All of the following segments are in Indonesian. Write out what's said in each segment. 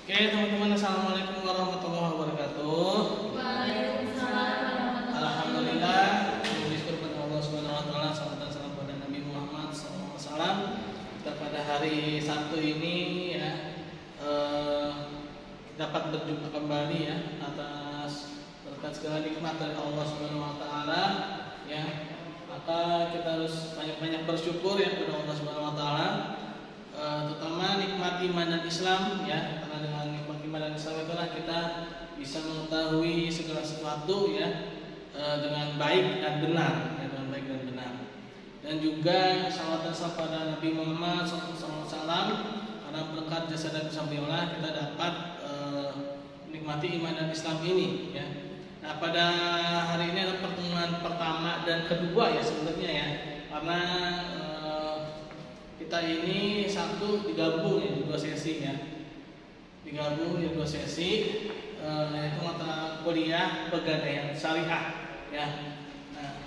Oke teman-teman, assalamualaikum warahmatullahi wabarakatuh. Waalaikumsalam. Alhamdulillah, bersyukur kepada Allah Subhanahu Wa Taala, salam dan salam kepada Nabi Muhammad SAW. Kita pada hari Sabtu ini ya dapat berjumpa kembali ya atas berkat segala nikmat dari Allah Subhanahu Wa Taala ya. Maka kita harus banyak-banyak bersyukur ya kepada Allah Subhanahu Wa Taala. Terutama nikmat iman dan Islam ya, karena dengan nikmat iman dan Islam itulah kita bisa mengetahui segala sesuatu ya dengan baik dan benar ya, dengan baik dan benar. Dan juga salawat dan salam pada Nabi Muhammad SAW, karena berkat jasa dan beliau kita dapat menikmati iman dan Islam ini ya. Nah pada hari ini adalah pertemuan pertama dan kedua ya sebenarnya ya, karena kita ini satu digabung ya, dua sesi ya, digabung di dua sesi yaitu mata kuliah Pegadaian Syariah ya. Nah,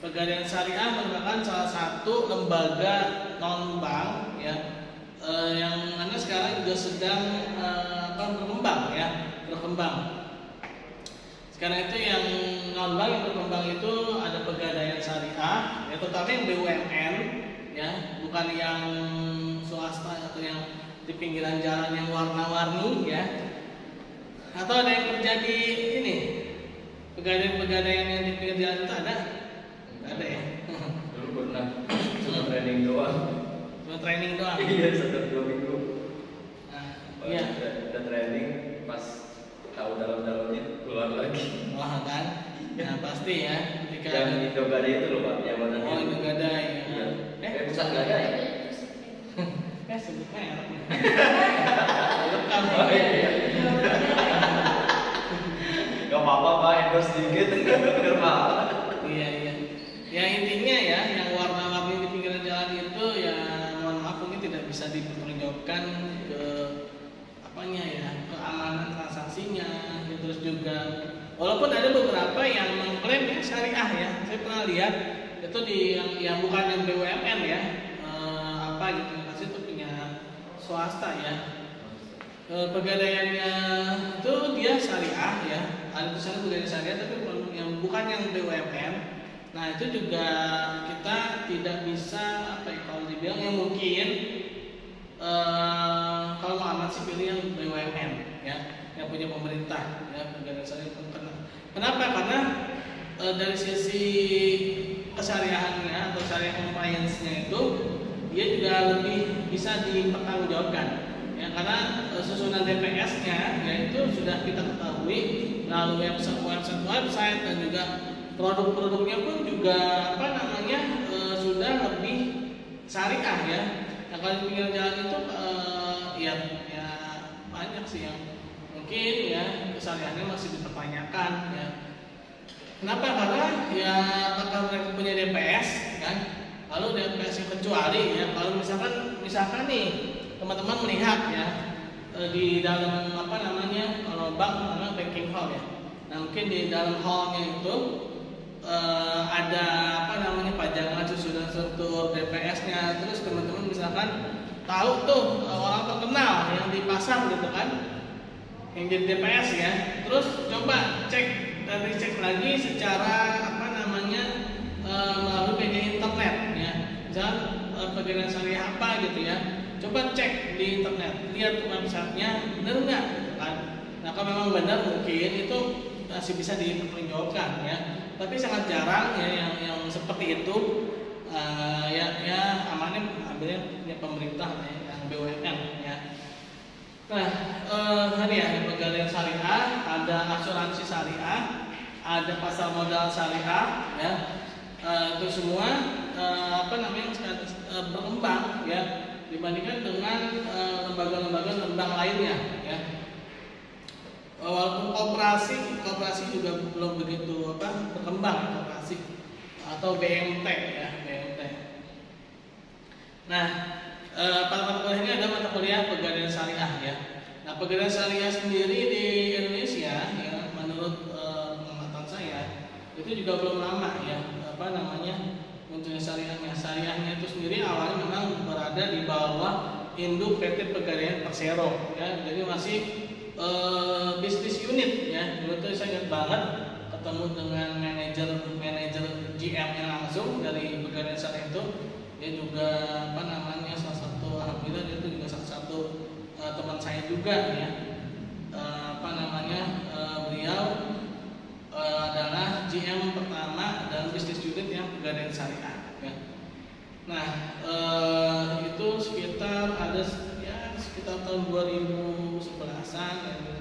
Pegadaian Syariah merupakan salah satu lembaga non bank ya, yang mana sekarang juga sedang berkembang ya, berkembang. Sekarang itu yang non bank yang berkembang itu ada Pegadaian Syariah, ya, terutama yang BUMN ya, bukan yang swasta atau yang di pinggiran jalan yang warna-warni ya, atau ada yang terjadi ini pegadaian yang di pinggir jalan itu ada? Nggak ada ya? Dulu pernah cuma training doang. Cuma training doang? Iya, setiap 2 minggu. Nah, iya. Udah training, pas tahu dalam-dalamnya keluar lagi. Wah kan? Nah pasti ya. Yang Indo Gadai itu loh Pak, yang mana? Oh Indo Gadai ya. Pusat Gadai. Sebut merek. Oh iya. Gak apa-apa Pak, endorse sedikit. Biar mahal. Iya. Ya intinya ya, yang warna-warni di pinggiran jalan itu ya mohon maaf mungkin tidak bisa dipertanggungjawabkan ke apanya ya, keamanan transaksinya, ya, terus juga walaupun ada beberapa yang mengklaim ya syariah ya, saya pernah lihat itu di yang bukan yang BUMN ya, apa gitu, pasti itu punya swasta ya. Pegadaiannya itu dia syariah ya, ada tulisannya pegadaian syariah tapi yang bukan yang BUMN. Nah itu juga kita tidak bisa apa ya, kalau dibilang yang mungkin kalau mau amat sih pilih yang BUMN ya, yang punya pemerintah ya, pegadaian syariah. Kenapa? Karena dari sisi kesyariahannya atau syariah compliance-nya itu dia juga lebih bisa dipertanggungjawabkan ya, karena susunan DPS-nya ya itu sudah kita ketahui melalui website dan juga produk-produknya pun juga sudah lebih syariah ya. Nah kalau di pinggir jalan itu ya banyak sih yang mungkin ya kesyariahannya masih dipertanyakan ya. Kenapa? Karena ya apakah mereka punya DPS kan? Lalu DPS yang kecuali ya, kalau misalkan nih teman-teman melihat ya di dalam kalau bank namanya banking hall ya. Nah mungkin di dalam hallnya itu ada pajangan susunan struktur DPS-nya. Terus teman-teman misalkan tahu tuh orang terkenal yang dipasang gitu kan, yang jadi DPS ya. Terus coba dicek lagi secara melalui media internet ya. Misal pegadaian syariah apa gitu ya. Coba cek di internet, lihat websitenya benar nggak gitu kan. Nah kalau memang benar mungkin itu masih bisa dipertanggungjawabkan ya. Tapi sangat jarang ya yang seperti itu ya amannya ambilnya pemerintah ya, yang BUMN ya. Nah tadi ya pegadaian syariah, ada asuransi syariah, ada pasar modal syariah ya. Itu semua berkembang ya dibandingkan dengan lembaga-lembaga non-bank lainnya ya. Walaupun kooperasi juga belum begitu berkembang, kooperasi atau BMT ya, BMT. Nah pada mata kuliah ini ada mata kuliah Pegadaian Syariah ya. Nah Pegadaian Syariah sendiri di Indonesia ya, menurut pengamatan saya itu juga belum lama ya munculnya syariahnya. Syariahnya itu sendiri awalnya memang berada di bawah induk PT Pegadaian Persero ya. Jadi masih bisnis unit ya. Dulu tuh saya ingat banget ketemu dengan manajer GM-nya langsung dari Pegadaian Syariah itu. Dia juga salah satu, alhamdulillah dia itu juga salah satu teman saya juga ya. Beliau adalah GM pertama dan bisnis unit yang Pegadaian Syariah ya. Nah, itu sekitar tahun 2011-an,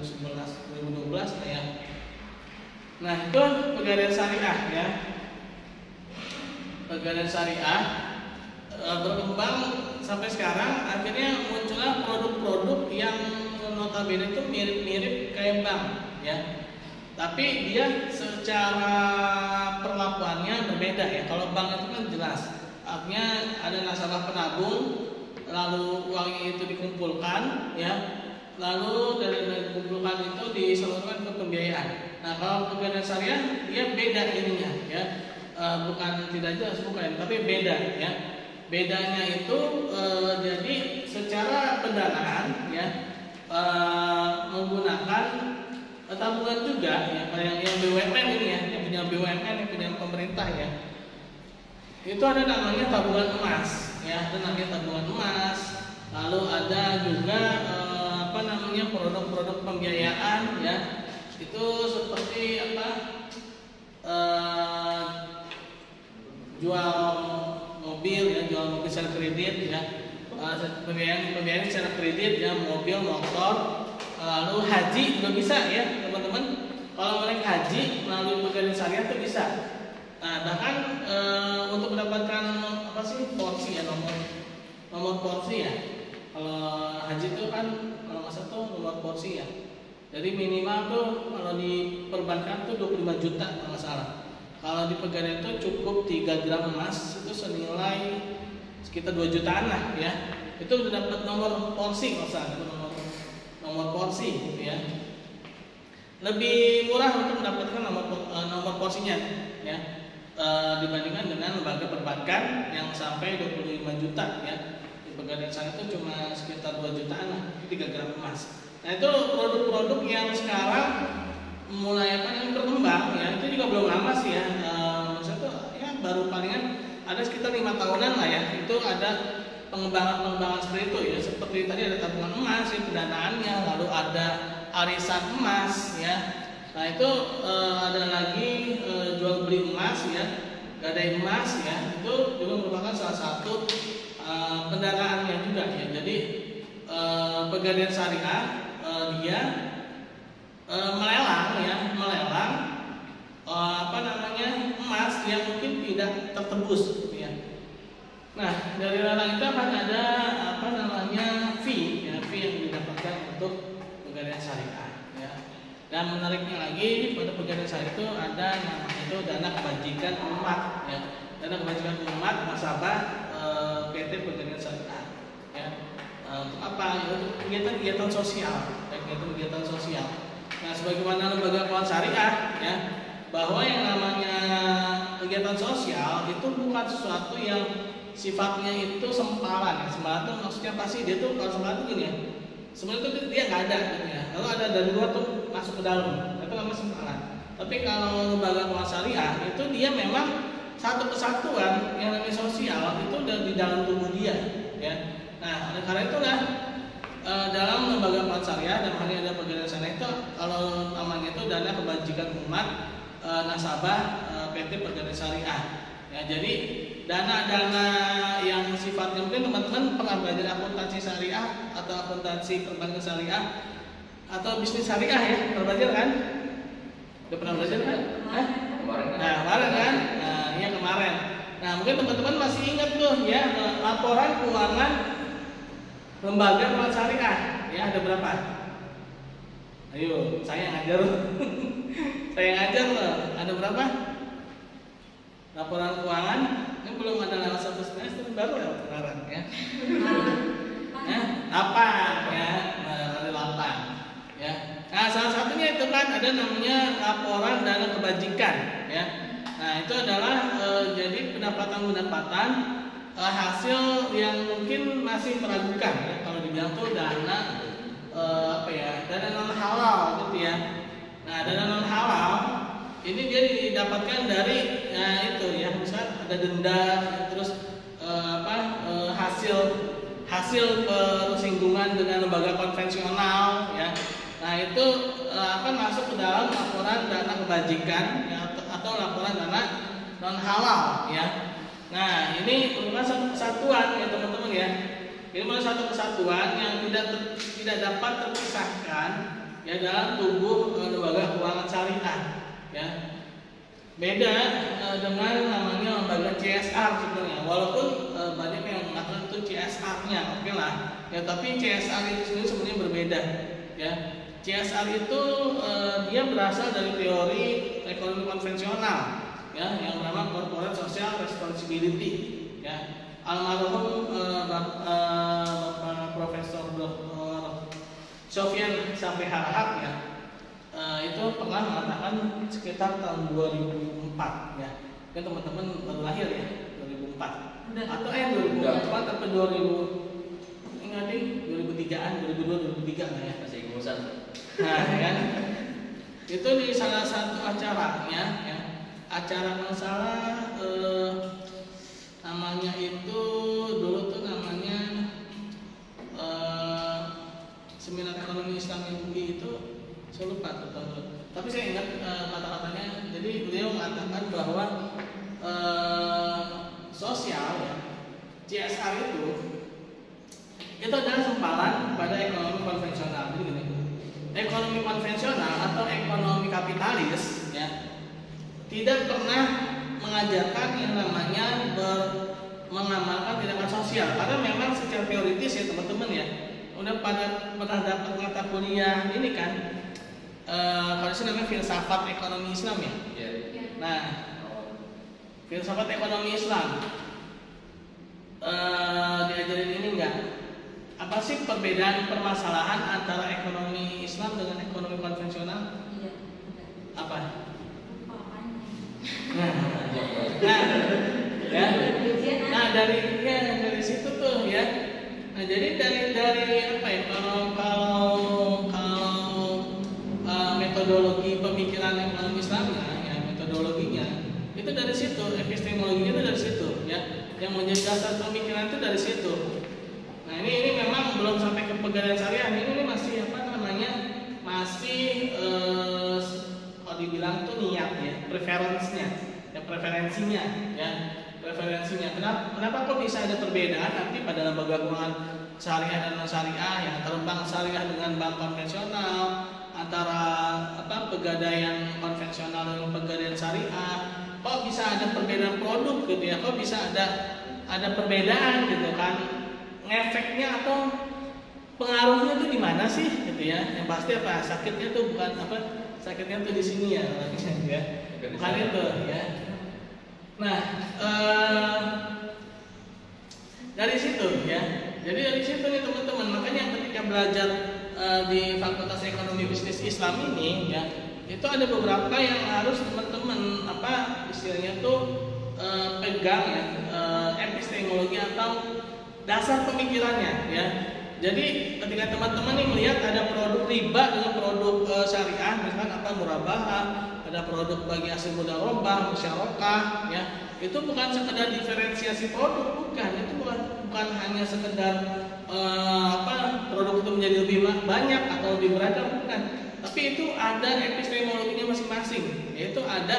2012 lah ya. Nah, itu Pegadaian Syariah ya. Pegadaian Syariah berkembang sampai sekarang, akhirnya muncullah produk-produk yang notabene itu mirip-mirip kayak bank ya. Tapi dia secara perlakuannya berbeda ya. Kalau bank itu kan jelas, artinya ada nasabah penabung, lalu uangnya itu dikumpulkan ya, lalu dari dikumpulkan itu disalurkan ke pembiayaan. Nah, kalau Pegadaian Syariah dia beda ininya ya, bukan tidak jelas bukan, tapi beda ya. Bedanya itu jadi secara pendanaan ya, menggunakan tabungan juga ya, yang BUMN ini ya, yang punya BUMN, yang punya pemerintah ya. Itu ada namanya tabungan emas ya, ada namanya tabungan emas. Lalu ada juga produk-produk pembiayaan ya. Itu seperti jual mobil ya, jual mobil secara kredit ya. Pembiayaan secara kredit ya, mobil, motor. Lalu haji juga bisa ya teman-teman. Kalau mereka haji melalui Pegadaian Syariah itu bisa. Nah, bahkan untuk mendapatkan porsi ya, nomor porsi ya. Kalau haji itu kan kalau masa tuh nomor porsi ya. Jadi minimal tuh kalau di perbankan tuh 25 juta kalau nggak salah. Kalau di Pegadaian itu cukup 3 gram emas itu senilai sekitar 2 jutaan lah ya. Itu udah dapat nomor porsi kalau salah, nomor porsi gitu ya. Lebih murah untuk mendapatkan nomor porsinya ya, dibandingkan dengan lembaga perbankan yang sampai 25 juta ya. Di Pegadaian Syariah itu cuma sekitar 2 jutaan lah, 3 gram emas. Nah, itu produk-produk yang sekarang mulai berkembang ya. Itu juga belum lama sih ya. Maksudnya tuh ya baru palingan ada sekitar 5 tahunan lah ya. Itu ada pengembangan seperti itu ya. Seperti tadi ada tabungan emas ya, pendanaannya, lalu ada arisan emas ya. Nah, itu ada lagi jual beli emas ya, gadai emas ya. Itu juga merupakan salah satu pendanaannya juga ya. Jadi Pegadaian Syariah dia melelang emas yang mungkin tidak tertebus ya. Nah, dari lelang itu akan ada fee ya, fee yang didapatkan untuk Pegadaian Syariah ya. Dan menariknya lagi pada Pegadaian Syariah itu ada namanya itu dana kebajikan umat ya. Dana kebajikan umat nasabah PT Pegadaian Syariah ya. Untuk apa? Untuk kegiatan sosial, kegiatan sosial. Nah, sebagaimana lembaga keuangan syariah ya, bahwa yang namanya kegiatan sosial itu bukan sesuatu yang sifatnya itu sempalan. Sempalan itu maksudnya pasti dia tuh kalau sempalan itu gini ya, sebenarnya itu dia nggak ada gitu ya. Lalu ada dari luar tuh masuk ke dalam, itu namanya sempalan. Tapi kalau lembaga keuangan syariah itu dia memang satu kesatuan yang namanya sosial itu udah di dalam tubuh dia ya. Nah, oleh karena itulah dalam lembaga keuangan syariah dan hanya ada Pegadaian Syariah itu kalau namanya itu dana kebajikan umat nasabah PT Pegadaian Syariah ya. Jadi dana-dana yang sifatnya mungkin teman-teman pernah belajar akuntansi syariah atau akuntansi perbankan syariah atau bisnis syariah ya, pernah belajar kan? Udah pernah belajar kan? Kemarin kan? Nah, iya kemarin. Nah, mungkin teman-teman masih ingat tuh ya, laporan keuangan lembaga keuangan syariah ya, ada berapa? Ayo, saya ngajar. Saya ngajar loh. Ada berapa? Laporan keuangan ini belum ada lewat 1 semester baru ya sekarang ya. Apa ya? Ada 8 ya. Nah, salah satunya itu kan ada namanya laporan dana kebajikan ya. Nah, itu adalah jadi pendapatan hasil yang mungkin masih meragukan ya, kalau dibilang tuh dana dana non halal gitu ya. Nah, dana non halal ini dia didapatkan dari itu ya, misal ada denda, terus hasil persinggungan dengan lembaga konvensional ya. Nah, itu akan masuk ke dalam laporan dana kebajikan ya, atau laporan dana non halal ya. Nah, ini merupakan satu kesatuan ya teman-teman ya. Ini merupakan satu kesatuan yang tidak dapat terpisahkan ya dalam tubuh lembaga keuangan syariah ya. Beda dengan namanya lembaga CSR sebenarnya. Walaupun banyak yang mengatakan itu CSR-nya, oke lah. Ya, tapi CSR itu sendiri sebenarnya berbeda ya. CSR itu dia berasal dari teori ekonomi konvensional ya, yang bernama Corporate Social Responsibility ya. Almarhum Profesor Dr. Sofyan Sabri Harahap ya, itu pernah mengatakan sekitar tahun 2004 ya. Kan teman-teman baru lahir ya, 2004 atau 2004 atau 2000 ingat nih 2003-an, 2002, 2003 lah ya, masih ingusan. Nah, kan itu di salah satu acaranya ya, acara masalah namanya itu dulu tuh namanya Seminar Ekonomi Islam UI itu saya lupa tuh tahun. Tapi saya ingat kata-katanya. Jadi beliau mengatakan bahwa sosial ya, CSR itu adalah sempalan pada ekonomi konvensional. Jadi gini, ekonomi konvensional atau ekonomi kapitalis ya tidak pernah mengajarkan yang namanya mengamalkan tindakan sosial, karena memang secara teoritis ya teman-teman ya, udah pernah dapat mata kuliah ini kan, kalau itu namanya filsafat ekonomi Islam ya. Nah, filsafat ekonomi Islam diajarin ini enggak? Apa sih perbedaan permasalahan antara ekonomi Islam dengan ekonomi konvensional? Iya. Apa? Nah, dari situ tuh ya. Nah, jadi dari apa ya? Kalau metodologi pemikiran ekonomi Islam ya, metodologinya itu dari situ, epistemologinya itu dari situ ya. Yang menjadi dasar pemikiran itu dari situ. Nah, ini memang belum sampai ke pegadaian syariah. Ini masih apa namanya? Masih kalau dibilang tuh niat ya, preferensinya ya. Kenapa kok bisa ada perbedaan nanti pada lembaga keuangan syariah dan non syariah, yang antara bank syariah dengan bank konvensional, antara pegadaian konvensional dengan pegadaian syariah, kok bisa ada perbedaan produk gitu ya, kok bisa ada perbedaan gitu kan, efeknya atau pengaruhnya tuh di mana sih gitu ya. Yang pasti apa, sakitnya tuh bukan sakitnya tuh di sini ya, bukan itu ya. Nah, dari situ ya. Jadi dari situ nih teman-teman, makanya ketika belajar di Fakultas Ekonomi Bisnis Islam ini ya, itu ada beberapa yang harus teman-teman istilahnya tuh pegang ya, epistemologi atau dasar pemikirannya ya. Jadi ketika teman-teman nih melihat ada produk riba dengan produk syariah, misalkan murabahah, ada produk bagi hasil mudharabah, musyarakah ya. Itu bukan sekedar diferensiasi produk, bukan. Itu bukan hanya sekedar produk itu menjadi lebih banyak atau lebih beragam, bukan. Tapi itu ada epistemologinya masing-masing, yaitu ada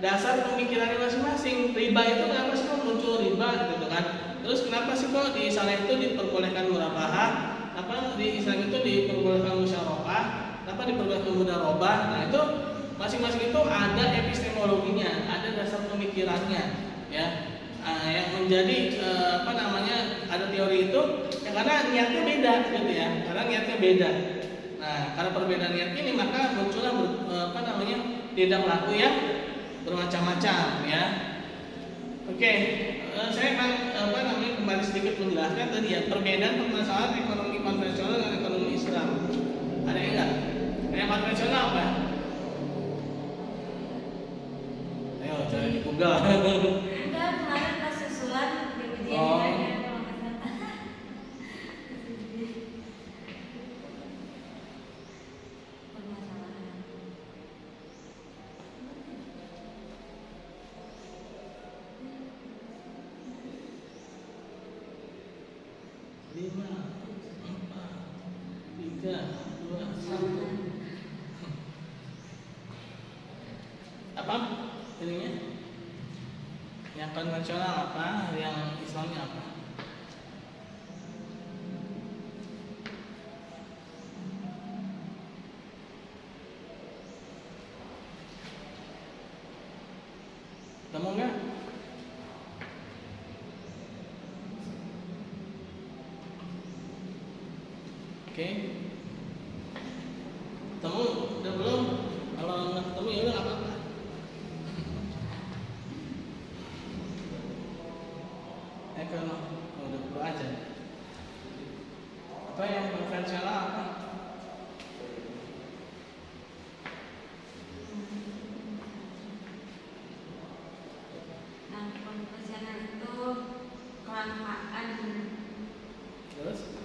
dasar pemikirannya masing-masing. Riba itu kenapa sih kok muncul riba gitu kan? Terus kenapa sih kok di sana itu diperbolehkan murabahah? Apa di Islam itu diperbolehkan musyarakah? Kenapa diperbolehkan mudharabah? Nah, itu masing-masing itu ada epistemologinya, ada dasar pemikirannya ya. Yang menjadi ada teori itu ya karena niatnya beda gitu ya. Karena niatnya beda. Nah, karena perbedaan niat ini maka muncullah tindak laku yang bermacam-macam ya. Oke, saya akan kembali sedikit menjelaskan tadi ya, perbedaan permasalahan ekonomi konvensional dan ekonomi Islam. Ada yang enggak? Yang konvensional apa? Ayo cari di Google. Enggak, kemarin pas susulan di ujian 3, 2, 1. Apa ininya? Yang konvensional apa? Yang Islamnya apa? Temu nggak? Oke. Temu udah belum? Kalau nggak ketemu ya udah nggak apa-apa. Kalau udah perlu aja. Apa yang konvensional apa? Nah, konvensional itu kelangkaan. Terus?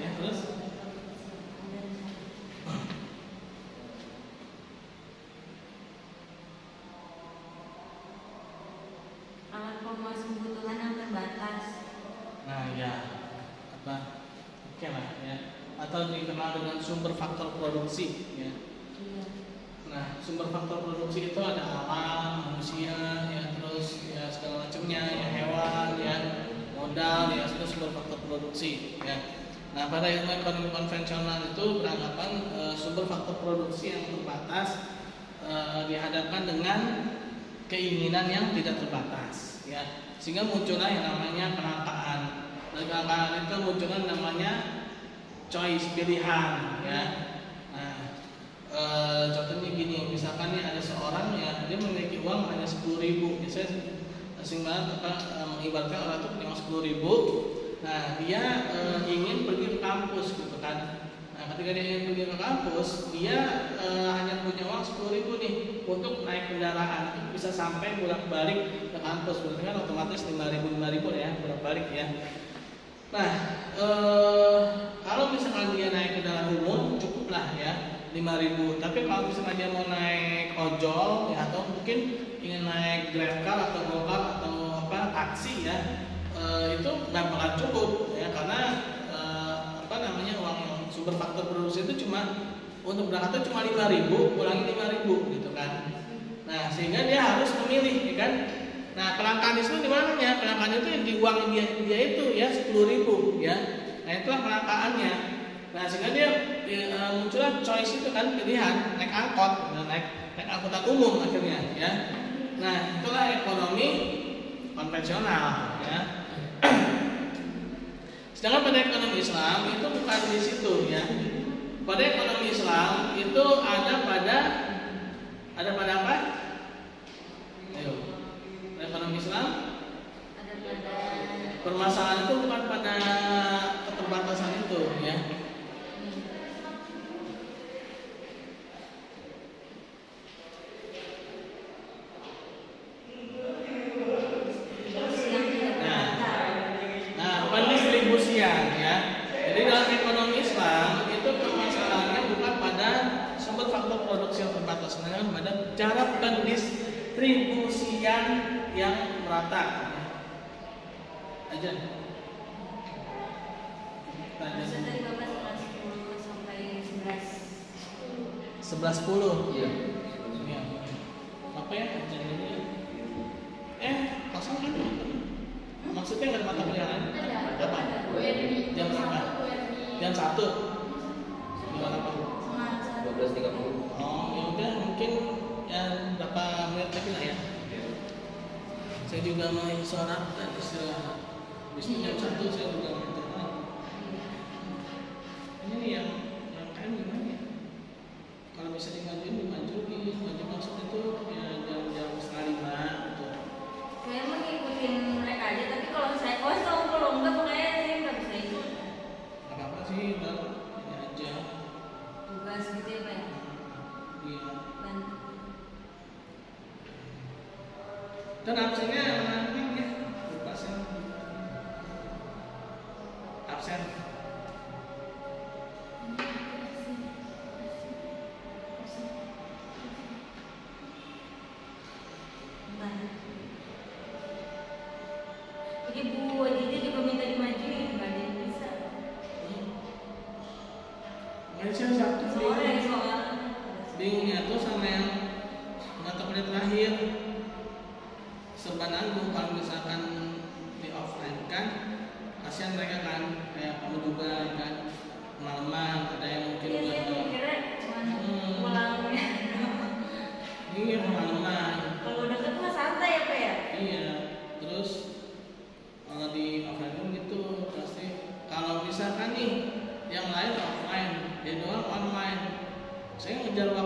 Ya, terus? Alat pemuas kebutuhan yang terbatas. Nah ya, apa? Oke lah ya. Atau dikenal dengan sumber faktor produksi ya. Iya. Nah, sumber faktor produksi itu ada alam, manusia, ya terus ya segala macamnya, ya hewan, ya modal, ya itu sumber faktor produksi ya. Nah, pada ilmu ekonomi konvensional itu beranggapan sumber faktor produksi yang terbatas dihadapkan dengan keinginan yang tidak terbatas ya, sehingga muncullah yang namanya kelangkaan. Dari kelangkaan itu muncullah namanya choice, pilihan ya. Nah, contohnya gini, misalkan nih ada seorang ya, dia memiliki uang hanya 10.000. Biasanya asing banget mengibaratkan orang itu punya 10.000. Nah, dia ingin pergi ke kampus gitu kan. Nah, ketika dia ingin pergi ke kampus, dia hanya punya uang 10.000 nih untuk naik kendaraan, bisa sampai bolak-balik ke kampus. Berarti kan otomatis 5.000 ya, bolak-balik ya. Nah, kalau misalkan dia naik kendaraan umum, cukuplah ya 5.000. Tapi kalau misalkan dia mau naik ojol ya, atau mungkin ingin naik GrabCar atau GoCar atau apa taksi ya, itu nggak bakal cukup ya, karena uang yang sumber faktor produksi itu cuma untuk berangkatnya cuma 5.000, pulangnya 5.000 gitu kan. Nah, sehingga dia harus memilih ya kan. Nah, kelangkaan itu di mana ya? Kelangkaan itu di uang dia itu ya 10.000 ya. Nah, itulah kelangkaannya. Nah, sehingga dia muncullah choice itu kan, pilihan naik angkot, naik angkutan umum akhirnya ya. Nah, itulah ekonomi konvensional ya. Sedangkan pada ekonomi Islam itu bukan di situ ya. Pada ekonomi Islam itu ada pada apa? Ayo. Pada ekonomi Islam Ada pada permasalahan itu bukan pada keterbatasan itu ya. Pendistribusian ya. Jadi dalam ekonomi Islam itu permasalahannya bukan pada sumber faktor produksi yang terbatas, melainkan pada cara pendistribusian yang merata. Aja. Maksudnya dari Bapak 11.10 sampai 11. 11.10. Iya. Ya. Apa ya? Jadinya kosong kan? Maksudnya nggak ada mata kuliah lain? Ada. Apa? Jam berapa? Jam 1. Gimana Pak? 12.30. Oh, ya udah mungkin ya berapa menit lagi lah ya. Saya juga mau sholat dan istirahat. Habis jam 1 saya juga mau istirahat. Ini nih yang kan gimana ya? Kalau bisa dimajuin, maju maksudnya itu ya jam 4:30 gitu. Saya mau ngikutin mereka aja, tapi kalau saya kosong, kalau enggak pokoknya saya nggak bisa ikut. Gak apa-apa sih, ntar ini aja. Tugas gitu ya Pak ya? Iya. Bantu. Dan absennya nanti ya, absen.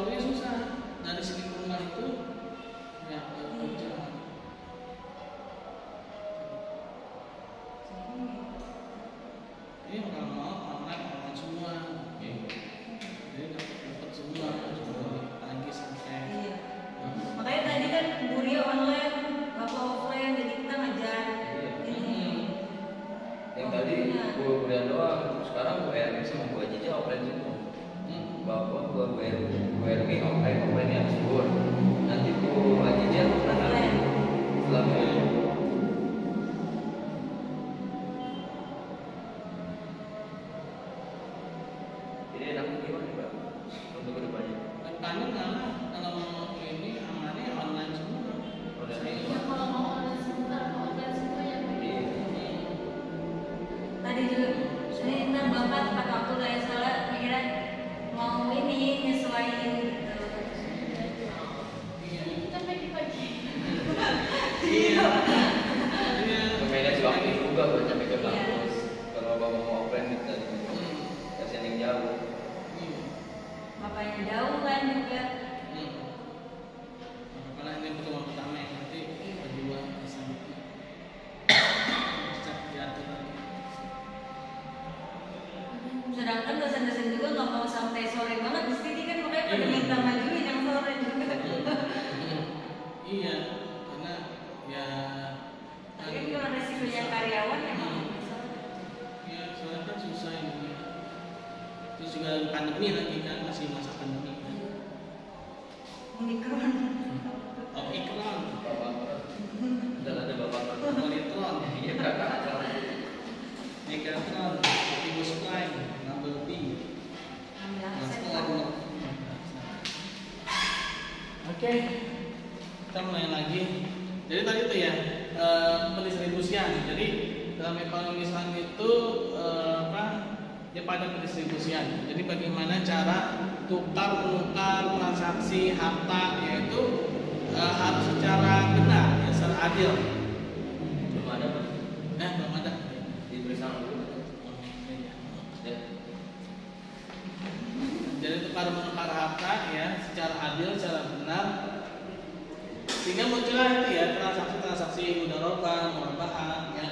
teorinya susah. Dari segi bunga itu ya berjalan. Ini kalau mau online semua, jadi dapat semua, lagi sampai. Iya. Makanya tadi kan kuliah online, bapak offline, jadi kita ngajar. Ini. Yang tadi gue kuliah doang, sekarang gue RB sama gue aja offline semua. Bapak gue WRB offline yang subur. Nanti gue aja offline. Setelah jadi enaknya gimana Pak? Untuk kedepannya? Depannya malah kalau ini amannya online semua. Ya kalau mau online sebentar, mau online semua ya. Tadi juga, ini ntar bapak tepat waktu kayak salah mikirnya mau ini nyesuaiin gitu. Kita pagi-pagi. Iya. Memilih waktu juga buat sampai ke kampus. Kalau bapak mau offline kita kasihan yang jauh. Bapaknya jauh kan juga. Karena ini pertemuan pertama yang nanti berdua bisa diatur lagi. Sedangkan dosen-dosen juga nggak mau sampai sore banget di sini kan, makanya pada minta majuin yang sore juga. Iya, karena ya Tapi kalau resikonya karyawan emang ya soalnya kan susah ini. Terus juga pandemi lagi kan, masih masa pandemi kan. Omikron. Omikron, Dan ada bapak Omikron, iya kakak. Megatron, Optimus Prime, Bumblebee. Oke, kita mulai lagi. Jadi tadi itu ya pendistribusian. Jadi dalam ekonomi Islam itu dia pada pendistribusian. Jadi bagaimana cara tukar menukar transaksi harta, yaitu harus secara benar, ya, secara adil. Belum ada Pak? Belum ada. Ditulisan dulu. Ya. Jadi tukar menukar harta ya secara adil, secara benar, sehingga muncullah itu ya transaksi-transaksi mudharabah, murabahah ya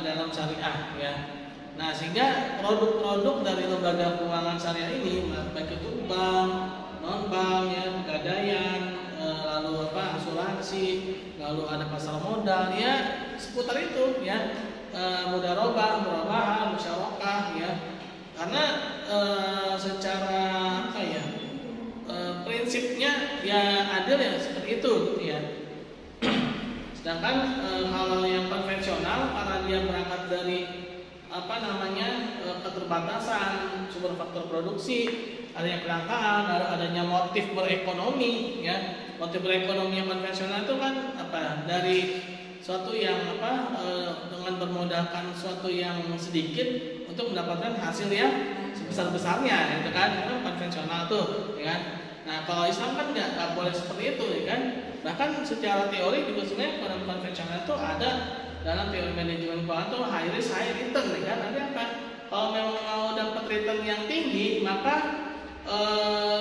dalam syariah ya. Nah, sehingga produk-produk dari lembaga keuangan syariah ini baik itu bank, non bank ya, pegadaian, lalu asuransi, lalu ada pasar modal ya, seputar itu ya, mudharabah, murabahah, musyarakah ya. Karena secara prinsipnya ya adil ya seperti itu gitu ya. Sedangkan kalau yang konvensional karena dia berangkat dari keterbatasan sumber faktor produksi, adanya kelangkaan, adanya motif berekonomi ya. Motif berekonomi yang konvensional itu kan dari suatu yang dengan bermodalkan suatu yang sedikit untuk mendapatkan hasil yang sebesar-besarnya gitu kan. Itu konvensional tuh ya kan. Nah, kalau Islam kan nggak boleh seperti itu ya kan. Bahkan secara teori juga sebenarnya konvensional itu ada dalam teori manajemen keuangan tuh high risk high return ya kan. Artinya apa? Kalau memang mau dapat return yang tinggi, maka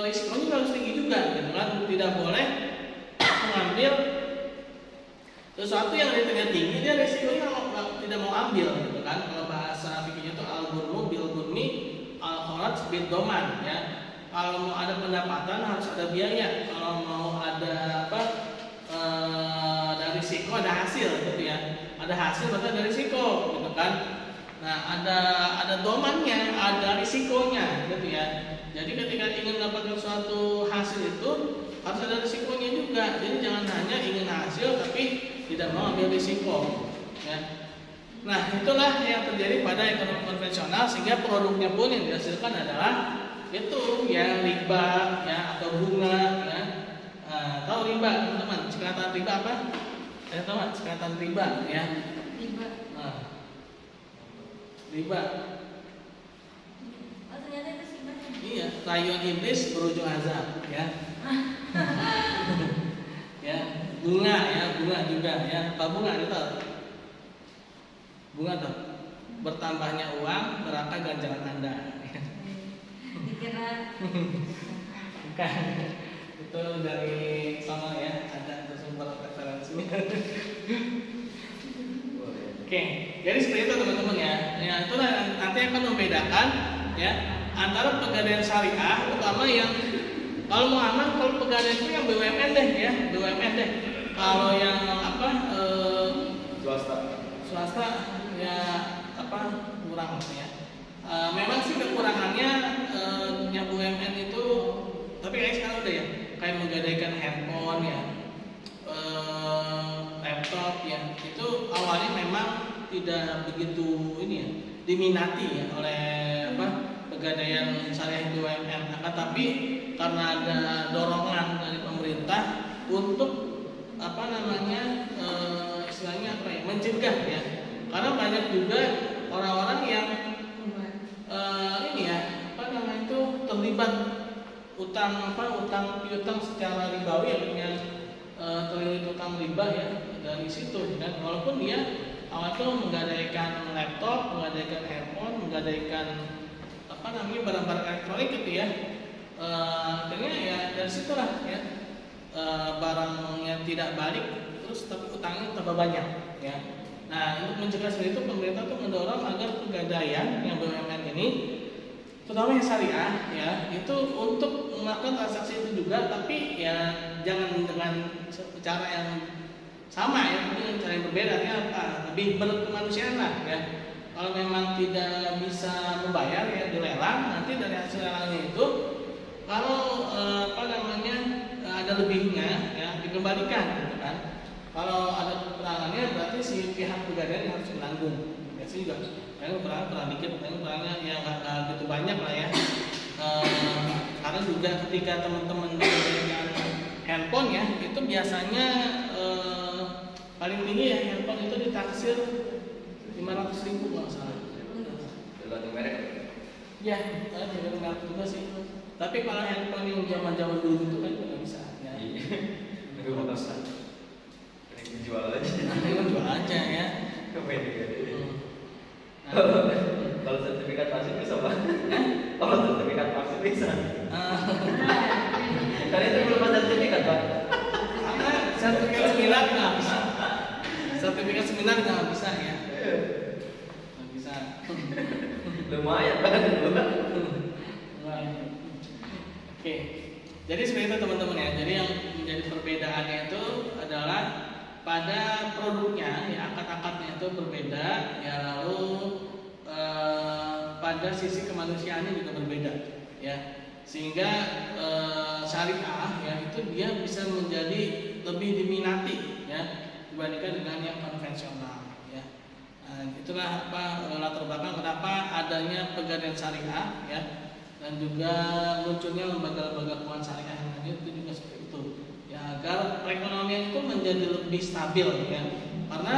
risikonya harus tinggi juga gitu kan. Tidak boleh mengambil sesuatu yang returnnya tinggi, dia risikonya tidak mau ambil gitu kan. Kalau bahasa fikihnya itu al-ghurmu bil ghurmi al-kharaj bil doman ya. Kalau mau ada pendapatan harus ada biaya. Kalau mau ada dari risiko ada hasil gitu ya. Ada hasil berarti ada risiko gitu kan. Nah, ada domannya, ada risikonya gitu ya. Jadi ketika ingin mendapatkan suatu hasil itu harus ada risikonya juga. Jadi jangan hanya ingin hasil tapi tidak mau ambil risiko ya. Nah, itulah yang terjadi pada ekonomi konvensional, sehingga produknya pun yang dihasilkan adalah itu ya riba ya atau bunga ya. Tahu riba teman-teman? Singkatan riba apa? Saya tahu singkatan riba ya. Riba. Riba. Oh, ternyata itu sih Bang. Iya, rayuan iblis berujung azab ya. Ya, bunga juga ya. Apa bunga itu? Bunga tuh. Bertambahnya uang, neraka ganjaran Anda. Dikira Kan itu dari sana ya, ada sumber referensinya. Oke, jadi seperti itu teman-teman ya. Ya itulah nanti akan membedakan ya antara pegadaian syariah, utama yang kalau mau aman, kalau pegadaian itu yang BUMN deh ya, BUMN deh. Kalau yang apa swasta ya apa kurang ya. Memang sih kekurangannya yang BUMN itu, tapi kayak sekarang udah ya, kayak menggadaikan handphone ya, laptop ya, itu awalnya memang tidak begitu ini ya, diminati ya oleh apa pegadaian syariah BUMN. Tapi karena ada dorongan dari pemerintah untuk apa namanya istilahnya apa ya, mencegah ya, karena banyak juga orang-orang yang ini ya apa namanya itu terlibat utang piutang secara ribawi ya, dengan terlibat utang riba ya dari situ. Dan walaupun dia awal itu menggadaikan laptop, menggadaikan handphone, menggadaikan apa namanya barang-barang elektronik gitu ya, akhirnya ya dari situlah ya barangnya tidak balik, terus tapi utangnya tambah banyak ya. Nah, untuk mencegah seperti itu, pemerintah tuh mendorong agar pegadaian yang BUMN ini, terutama yang syariah ya, itu untuk melakukan transaksi itu juga, tapi ya jangan dengan cara yang sama ya, mungkin cara yang berbeda. Artinya apa? Lebih berkemanusiaan lah ya. Kalau memang tidak bisa membayar ya dilelang, nanti dari hasil lelangnya itu kalau apa namanya ada lebihnya ya dikembalikan gitu kan. Kalau ada kekurangannya berarti si pihak pegadaian harus menanggung. Biasanya juga kurang dikit, kurangnya ya nggak gitu banyak lah ya. Karena juga ketika teman-teman dengan handphone ya, itu biasanya paling tinggi ya handphone itu ditaksir 500.000 kalau salah. Tergantung merek. Ya, tergantung merek juga sih. Tapi kalau handphone yang zaman-zaman dulu itu kan nggak bisa. Ya. Lebih bagus. Jual aja. Jual aja ya. Kalau sertifikat vaksin bisa pak? Kalau sertifikat vaksin bisa. Karena itu belum ada sertifikat pak. Karena sertifikat seminar nggak bisa. Sertifikat seminar nggak bisa ya. Nggak bisa. Lumayan banget. Oke. Jadi seperti itu teman-teman ya. Jadi yang menjadi perbedaannya itu adalah pada produknya ya, akad-akadnya itu berbeda ya, lalu pada sisi kemanusiaannya juga berbeda ya, sehingga syariah ya itu dia bisa menjadi lebih diminati ya dibandingkan dengan yang konvensional ya. Nah, itulah apa latar belakang kenapa adanya pegadaian syariah ya, dan juga munculnya lembaga-lembaga keuangan syariah yang lain itu juga seperti itu ya, agar perekonomian itu menjadi lebih stabil ya. Karena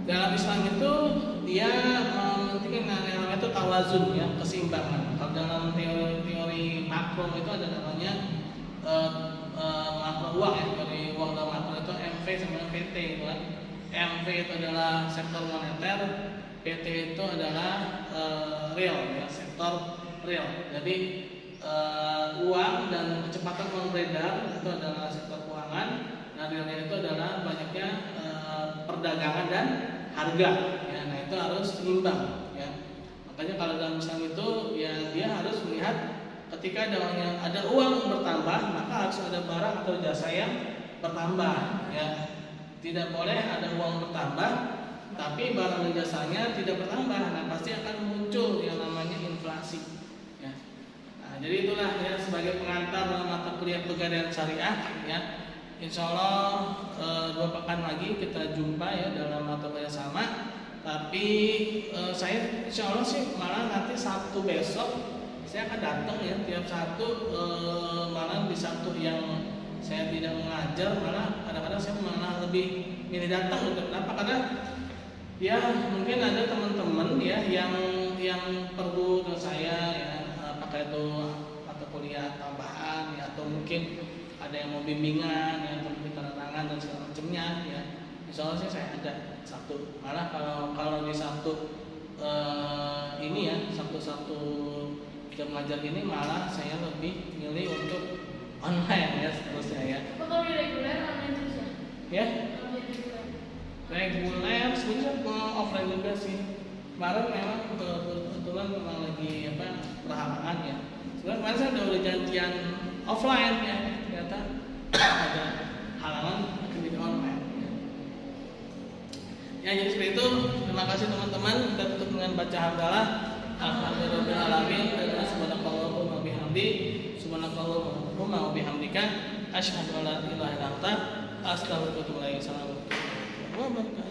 dalam Islam itu dia mementingkan yang namanya itu tawazun ya, keseimbangan. Kalau dalam teori makro itu ada namanya makro uang ya, teori uang dalam makro itu MV sama PT gitu kan. MV itu adalah sektor moneter, PT itu adalah real ya, sektor real. Jadi uang dan kecepatan uang beredar itu adalah sektor keuangan. Nah, realnya itu adalah banyaknya perdagangan dan harga. Ya, nah itu harus seimbang. Ya, makanya kalau dalam Islam itu ya dia harus melihat ketika ada uang bertambah, maka harus ada barang atau jasa yang bertambah. Ya, tidak boleh ada uang bertambah, tapi barang dan jasanya tidak bertambah. Nah, pasti akan muncul yang namanya inflasi. Jadi itulah ya sebagai pengantar dalam mata kuliah pegadaian syariah ya. Insya Allah 2 pekan lagi kita jumpa ya dalam mata kuliah sama. Tapi saya insya Allah sih malah nanti Sabtu besok saya akan datang ya tiap Sabtu, malah di Sabtu yang saya tidak mengajar malah kadang-kadang saya malah lebih milih datang. Kenapa? Karena ya mungkin ada teman-teman ya yang perlu ke saya ya, apakah itu mata kuliah tambahan ya, atau mungkin ada yang mau bimbingan ya, atau mungkin tanda tangan dan segala macamnya ya. Insya Allah sih saya ada Sabtu. Malah kalau di Sabtu ini ya, Sabtu jam ngajar ini malah saya lebih milih untuk online ya seterusnya ya. Kalau di reguler online terus ya? Ya, Kalau di reguler. reguler sebenarnya offline juga sih. Kemarin memang kebetulan memang lagi berhalangan ya. Sebenarnya kemarin saya udah janjian offline ya, ternyata ada halangan akhirnya online. Ya jadi seperti itu. Terima kasih teman-teman. Kita tutup dengan baca hamdalah. Alhamdulillahirobbilalamin. Dan subhanakallahumma bihamdi. Subhanakallahumma wa bihamdika. Asyhadu an la ilaha illa anta. Astaghfiruka wa atubu ilaik. Assalamualaikum warahmatullahi wabarakatuh.